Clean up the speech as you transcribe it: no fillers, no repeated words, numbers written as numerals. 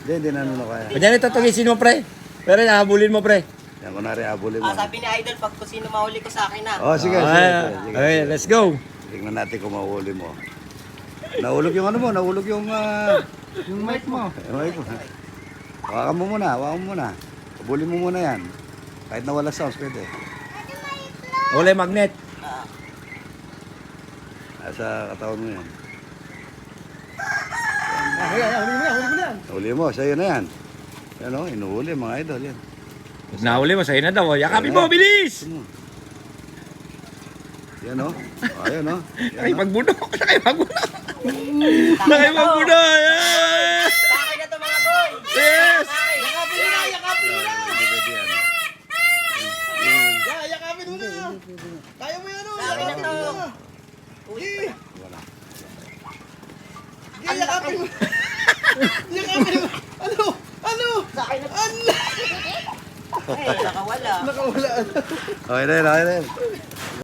Hindi na ano kaya. Kunyari tatagisin mo, pre. Pero nahabulin mo, pre. Yan, kunwari, abulin mo. Sabi ni Idol, pag kung sino mahuli ko sa akin na. Oh, sige, sige. Sige, Okay, sige. let's go. Tingnan natin kung mahuli mo. Nahulog yung ano mo, nahulog yung mic mo. Yung mic mo. Hawakan mo muna, hawakan mo muna. Abulin mo muna yan. Kahit na wala sounds, pwede. Wala yung magnet. Nasa katawan mo yan. Huli mo yan. Huli mo, sa'yo na yan. Yan o, inuhuli mga idol yan. Nahuli mo, sa'yo na daw. Yakapin mo, bilis! Yan o. Ayan o. Nakipagbuno. Nakipagbuno. Nakipagbuno. Yeah! Sa akin na to mga boy! Yes! Yakapin mo na, yakapin mo na. Pwede yan. Yakapin mo na. Kaya mo yan o. Sa akin na to! Wala. Yakapin mo. Yakapin mo. Ano? Ano? Sa akin na to! Ano? Eh, nakawala. Nakawala. Okay na yun, okay na yun.